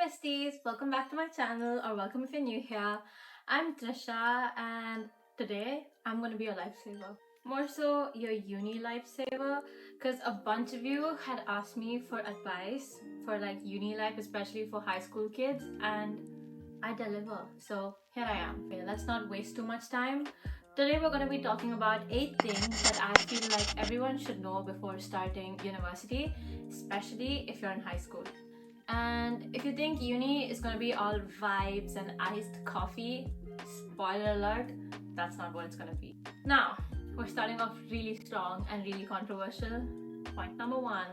besties, welcome back to my channel, or welcome if you're new here. I'm Trisha and today I'm going to be your lifesaver. More so your uni lifesaver, because a bunch of you had asked me for advice for like uni life, especially for high school kids, and I deliver. So here I am. Okay, let's not waste too much time. Today we're going to be talking about 8 things that I feel like everyone should know before starting university, especially if you're in high school. And if you think uni is gonna be all vibes and iced coffee, spoiler alert, that's not what it's gonna be. Now, we're starting off really strong and really controversial. Point number 1,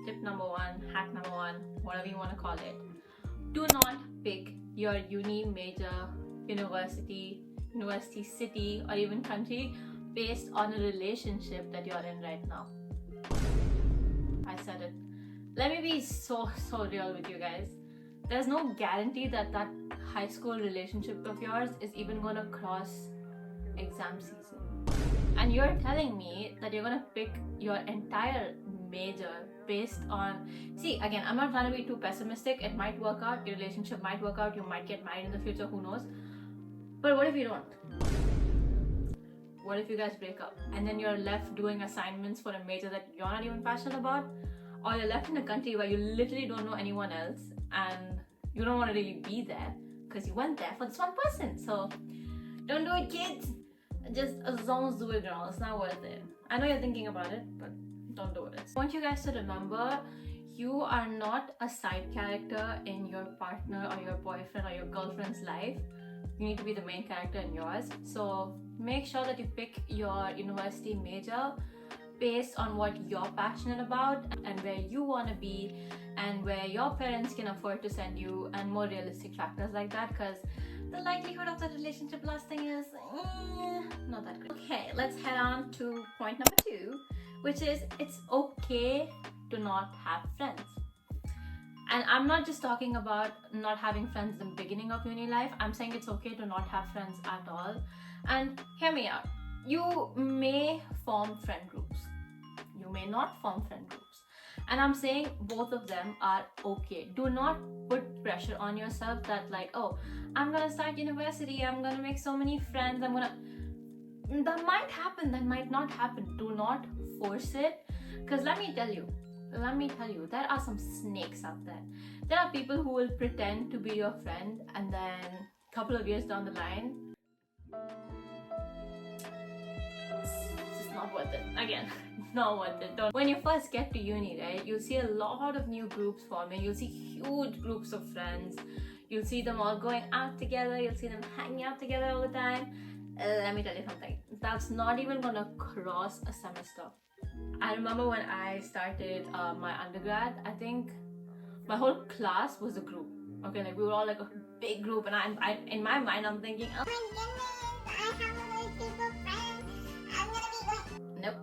tip number 1, hack number 1, whatever you wanna call it. Do not pick your uni major, university city, or even country based on a relationship that you're in right now. I said it. Let me be so real with you guys. There's no guarantee that that high school relationship of yours is even gonna cross exam season. And you're telling me that you're gonna pick your entire major based on... See, again, I'm not trying to be too pessimistic. It might work out, your relationship might work out, you might get married in the future, who knows. But what if you don't? What if you guys break up and then you're left doing assignments for a major that you're not even passionate about? Or you're left in a country where you literally don't know anyone else and you don't want to really be there because you went there for this one person. So don't do it, kids. Just as long as do it, girl. It's not worth it. I know you're thinking about it, but don't do it. I want you guys to remember, you are not a side character in your partner or your boyfriend or your girlfriend's life. You need to be the main character in yours. So make sure that you pick your university major based on what you're passionate about and where you want to be and where your parents can afford to send you, and more realistic factors like that, because the likelihood of that relationship lasting is not that good. Okay, let's head on to point number 2, which is it's okay to not have friends. And I'm not just talking about not having friends in the beginning of uni life. I'm saying it's okay to not have friends at all. And hear me out. You may form friend groups. You may not form friend groups. And I'm saying both of them are okay. Do not put pressure on yourself that like, oh, I'm gonna start university, I'm gonna make so many friends, that might happen, that might not happen. Do not force it. Because let me tell you, there are some snakes out there. There are people who will pretend to be your friend and then a couple of years down the line, not worth it. Again, not worth it. When you first get to uni, right, you'll see a lot of new groups forming. You'll see huge groups of friends. You'll see them all going out together. You'll see them hanging out together all the time. Let me tell you something. That's not even gonna cross a semester. I remember when I started my undergrad, I think my whole class was a group. Okay, like we were all like a big group, and I in my mind I'm thinking, oh my goodness, I have all these people friends. I'm gonna be going. Nope,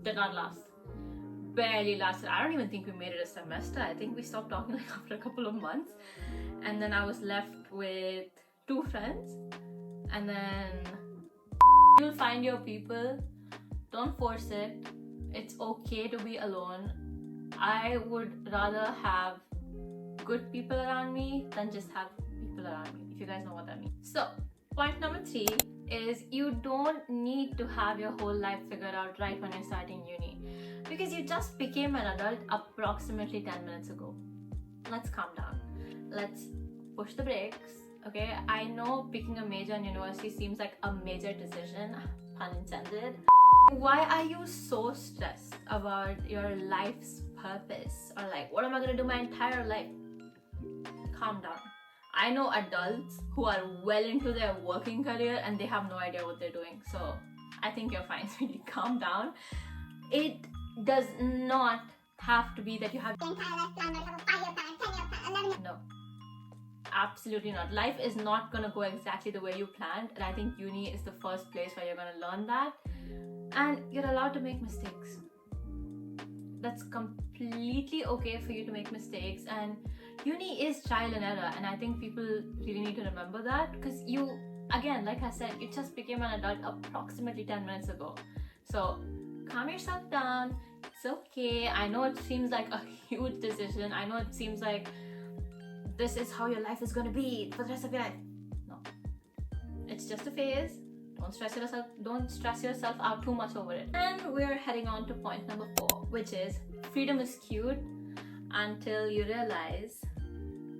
did not last. Barely lasted. I don't even think we made it a semester. I think we stopped talking like after a couple of months, and then I was left with 2 friends. And then you'll find your people. Don't force it. It's okay to be alone. I would rather have good people around me than just have people around me, if you guys know what that means. So point number 3 is you don't need to have your whole life figured out right when you're starting uni, because you just became an adult approximately 10 minutes ago. Let's calm down. Let's push the brakes. Okay, I know picking a major in university seems like a major decision, pun intended. Why are you so stressed about your life's purpose, or like, what am I gonna do my entire life? Calm down. I know adults who are well into their working career and they have no idea what they're doing. So I think you're fine. Really calm down. It does not have to be that you have the entire life planned, like have a 5-year plan, 10-year plan, 11. No. Absolutely not. Life is not gonna go exactly the way you planned, and I think uni is the first place where you're gonna learn that. And you're allowed to make mistakes. That's completely okay for you to make mistakes, and uni is trial and error, and I think people really need to remember that, because you, again, like I said, you just became an adult approximately 10 minutes ago. So calm yourself down. It's okay. I know it seems like a huge decision. I know it seems like this is how your life is going to be for the rest of your life. No, it's just a phase. Don't stress yourself out too much over it. And we're heading on to point number 4, which is freedom is cute until you realize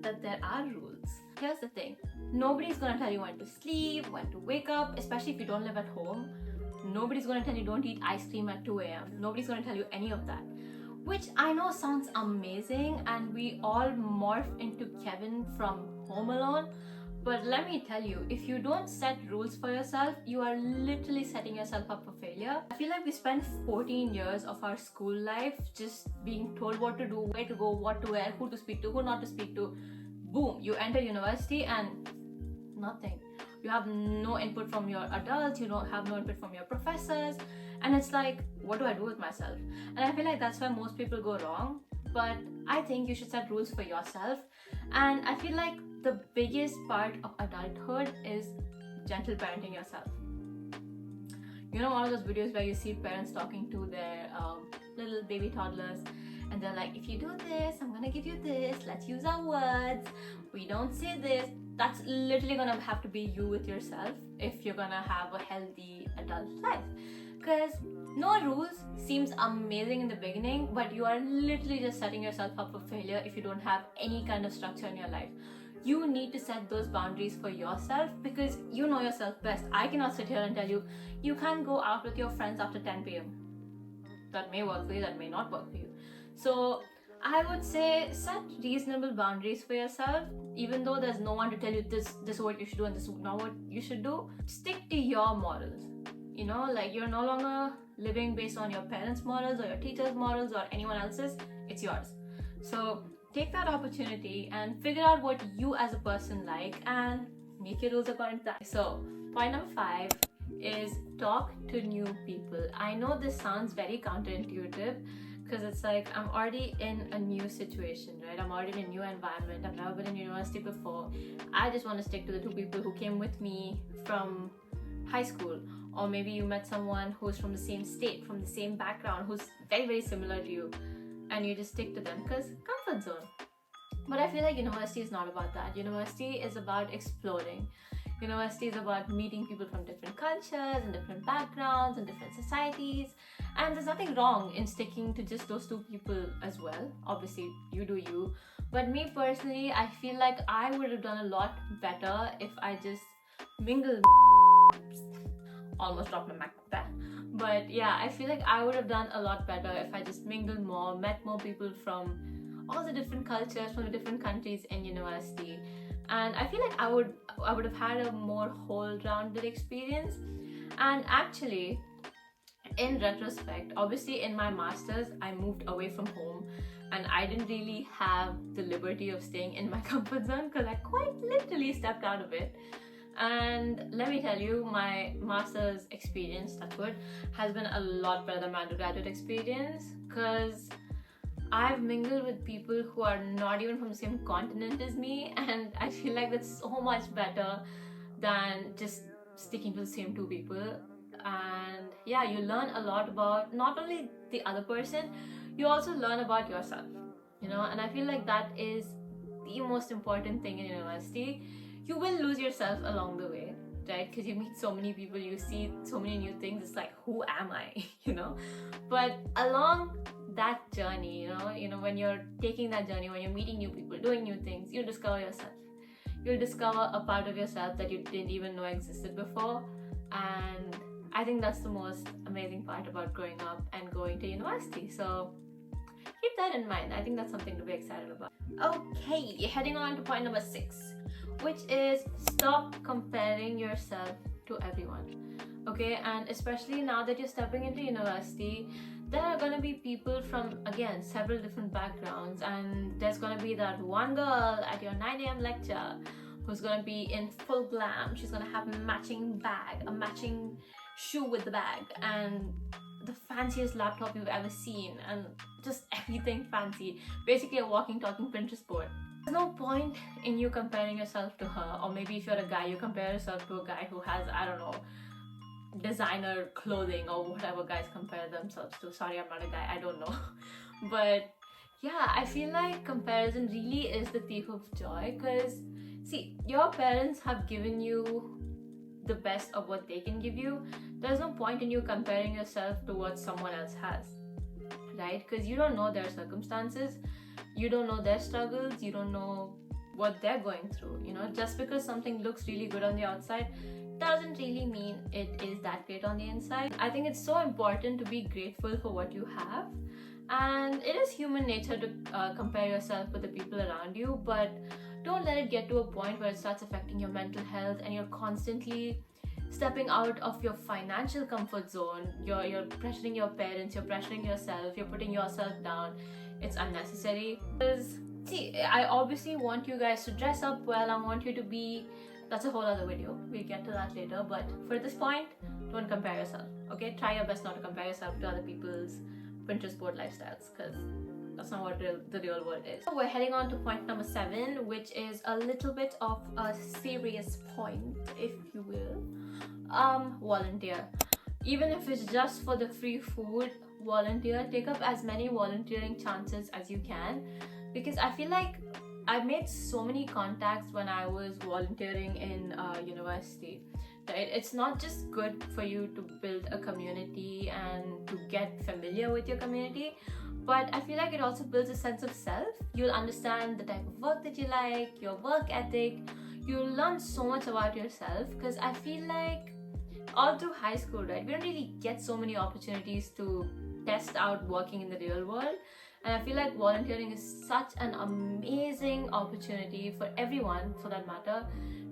that there are rules. Here's the thing, nobody's gonna tell you when to sleep, when to wake up, especially if you don't live at home. Nobody's gonna tell you don't eat ice cream at 2 a.m. Nobody's gonna tell you any of that, which I know sounds amazing, and we all morph into Kevin from Home Alone. But let me tell you, if you don't set rules for yourself, you are literally setting yourself up for failure. I feel like we spent 14 years of our school life just being told what to do, where to go, what to wear, who to speak to, who not to speak to. Boom, you enter university and nothing. You have no input from your adults, you don't have no input from your professors, and it's like, what do I do with myself? And I feel like that's where most people go wrong. But I think you should set rules for yourself, and I feel like the biggest part of adulthood is gentle parenting yourself. You know, all of those videos where you see parents talking to their little baby toddlers, and they're like, if you do this, I'm gonna give you this, let's use our words, we don't say this. That's literally gonna have to be you with yourself if you're gonna have a healthy adult life. Because no rules seems amazing in the beginning, but you are literally just setting yourself up for failure if you don't have any kind of structure in your life. You need to set those boundaries for yourself, because you know yourself best. I cannot sit here and tell you, you can't go out with your friends after 10 p.m. That may work for you, that may not work for you. So I would say set reasonable boundaries for yourself, even though there's no one to tell you this is what you should do and this is not what you should do. Stick to your morals. You know, like, you're no longer living based on your parents' morals or your teachers' morals or anyone else's. It's yours. So take that opportunity and figure out what you as a person like and make your rules according to that. So point number 5 is talk to new people. I know this sounds very counterintuitive, because it's like, I'm already in a new situation, right? I'm already in a new environment. I've never been in university before. I just want to stick to the 2 people who came with me from high school. Or maybe you met someone who's from the same state, from the same background, who's very, very similar to you, and you just stick to them because comfort zone. But I feel like university is not about that. University is about exploring. University is about meeting people from different cultures and different backgrounds and different societies. And there's nothing wrong in sticking to just those 2 people as well. Obviously, you do you. But me personally, I feel like I would have done a lot better if I just mingled. Almost dropped my MacBook there. But yeah, I feel like I would have done a lot better if I just mingled more, met more people from all the different cultures, from the different countries in university. And I feel like I would have had a more whole-rounded experience. And actually, in retrospect, obviously in my master's, I moved away from home and I didn't really have the liberty of staying in my comfort zone, because I quite literally stepped out of it. And let me tell you, my master's experience, that's what, has been a lot better than my undergraduate experience, because I've mingled with people who are not even from the same continent as me, and I feel like that's so much better than just sticking to the same 2 people. And yeah, you learn a lot about not only the other person, you also learn about yourself, and I feel like that is the most important thing in university. You will lose yourself along the way, right? Because you meet so many people, you see so many new things. It's like, who am I? But along that journey, when you're taking that journey, when you're meeting new people, doing new things, you discover yourself. You'll discover a part of yourself that you didn't even know existed before. And I think that's the most amazing part about growing up and going to university. So keep that in mind. I think that's something to be excited about. Okay, heading on to point number 6, which is stop comparing yourself to everyone. Okay, and especially now that you're stepping into university, there are going to be people from, again, several different backgrounds, and there's going to be that one girl at your 9 a.m. lecture who's going to be in full glam. She's going to have a matching bag, a matching shoe with the bag, and the fanciest laptop you've ever seen, and just everything fancy. Basically a walking, talking Pinterest board. There's no point in you comparing yourself to her, or maybe if you're a guy, you compare yourself to a guy who has, I don't know, designer clothing or whatever guys compare themselves to. Sorry, I'm not a guy, I don't know. But Yeah, I feel like comparison really is the thief of joy, because see, your parents have given you the best of what they can give you. There's no point in you comparing yourself to what someone else has, right? Because you don't know their circumstances, you don't know their struggles, you don't know what they're going through. Just because something looks really good on the outside doesn't really mean it is that great on the inside. I think it's so important to be grateful for what you have, and it is human nature to compare yourself with the people around you, but don't let it get to a point where it starts affecting your mental health and you're constantly stepping out of your financial comfort zone. You're pressuring your parents, you're pressuring yourself, you're putting yourself down. It's unnecessary. Because see, I obviously want you guys to dress up well. I want you to be, that's a whole other video, we'll get to that later, but for this point, don't compare yourself, okay? Try your best not to compare yourself to other people's Pinterest board lifestyles, because that's not what the real world is. So we're heading on to point number 7, which is a little bit of a serious point, if you will. Volunteer. Even if it's just for the free food, volunteer. Take up as many volunteering chances as you can, because I feel like I made so many contacts when I was volunteering in university. Right? It's not just good for you to build a community and to get familiar with your community, but I feel like it also builds a sense of self. You'll understand the type of work that you like, your work ethic. You'll learn so much about yourself, because I feel like all through high school, right, we don't really get so many opportunities to test out working in the real world. And I feel like volunteering is such an amazing opportunity for everyone, for that matter,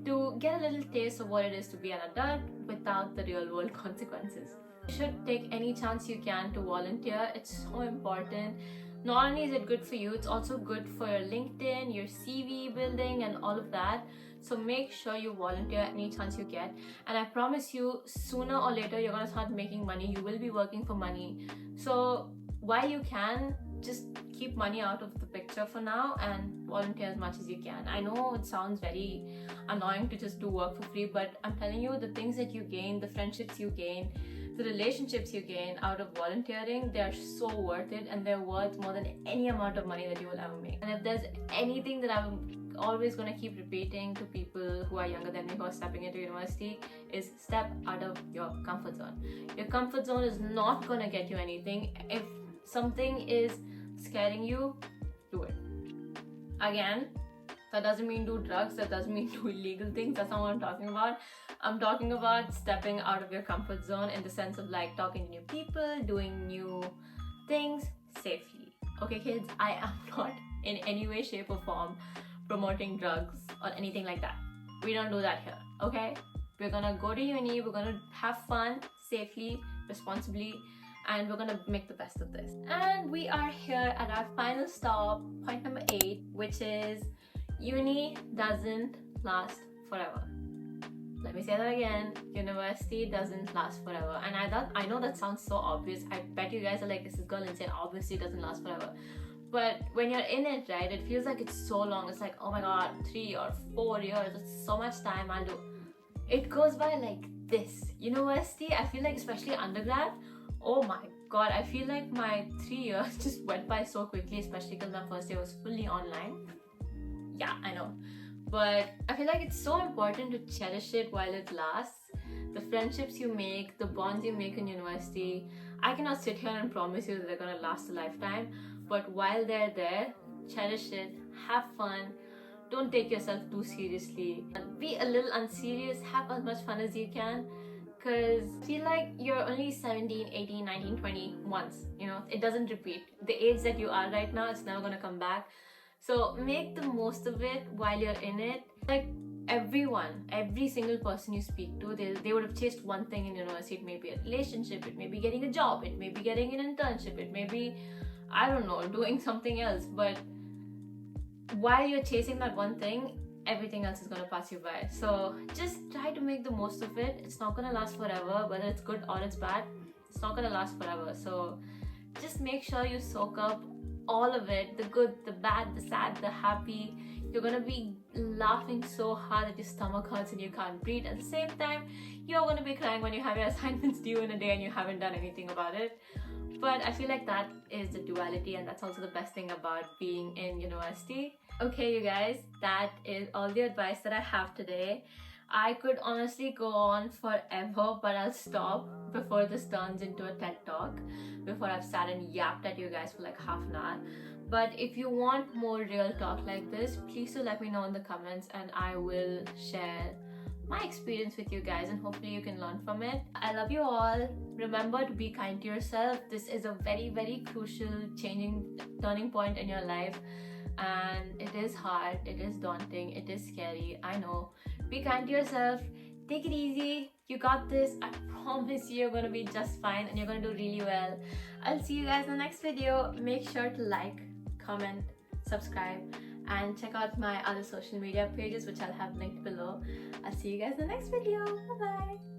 to get a little taste of what it is to be an adult without the real world consequences. You should take any chance you can to volunteer. It's so important. Not only is it good for you, it's also good for your LinkedIn, your CV building, and all of that. So make sure you volunteer any chance you get. And I promise you, sooner or later, you're gonna start making money. You will be working for money. So while you can, just keep money out of the picture for now and volunteer as much as you can. I know it sounds very annoying to just do work for free, but I'm telling you, the things that you gain, the friendships you gain, the relationships you gain out of volunteering, they're so worth it, and they're worth more than any amount of money that you will ever make. And if there's anything that I'm always going to keep repeating to people who are younger than me, who are stepping into university, is step out of your comfort zone. Your comfort zone is not going to get you anything. If something is scaring you, do it. Again, that doesn't mean do drugs, that doesn't mean do illegal things. That's not what I'm talking about. I'm talking about stepping out of your comfort zone in the sense of like talking to new people, doing new things safely. Okay kids, I am not in any way, shape or form promoting drugs or anything like that. We don't do that here, okay? We're gonna go to uni, we're gonna have fun safely, responsibly, and we're gonna make the best of this. And we are here at our final stop, point number 8, which is uni doesn't last forever. Let me say that again. University doesn't last forever. And I know that sounds so obvious. I bet you guys are like, this is girl insane, obviously it doesn't last forever. But when you're in it, right, it feels like it's so long. It's like, oh my god, 3 or 4 years, it's so much time I'll do. It goes by like this. University, I feel like, especially undergrad, oh my god, I feel like my 3 years just went by so quickly, especially because my first year was fully online. Yeah, I know. But I feel like it's so important to cherish it while it lasts. The friendships you make, the bonds you make in university, I cannot sit here and promise you that they're gonna last a lifetime. But while they're there, cherish it, have fun, don't take yourself too seriously. Be a little unserious, have as much fun as you can. Because I feel like you're only 17, 18, 19, 20 once, it doesn't repeat. The age that you are right now, it's never gonna come back. So make the most of it while you're in it. Like everyone, every single person you speak to, they would have chased one thing in university. It may be a relationship, it may be getting a job, it may be getting an internship, it may be, I don't know, doing something else. But while you're chasing that one thing, everything else is gonna pass you by. So just try to make the most of it. It's not gonna last forever, whether it's good or it's bad, it's not gonna last forever. So just make sure you soak up all of it, the good, the bad, the sad, the happy. You're gonna be laughing so hard that your stomach hurts and you can't breathe. At the same time, you're gonna be crying when you have your assignments due in a day and you haven't done anything about it. But I feel like that is the duality, and that's also the best thing about being in university. Okay, you guys, that is all the advice that I have today. I could honestly go on forever, but I'll stop before this turns into a TED talk, before I've sat and yapped at you guys for like half an hour. But if you want more real talk like this, please do let me know in the comments, and I will share my experience with you guys, and hopefully you can learn from it. I love you all. Remember to be kind to yourself. This is a very, very crucial turning point in your life, and it is hard, it is daunting, it is scary, I know. Be kind to yourself, take it easy, you got this. I promise you're gonna be just fine, and you're gonna do really well. I'll see you guys in the next video. Make sure to like, comment, subscribe, and check out my other social media pages, which I'll have linked below. I'll see you guys in the next video. Bye bye.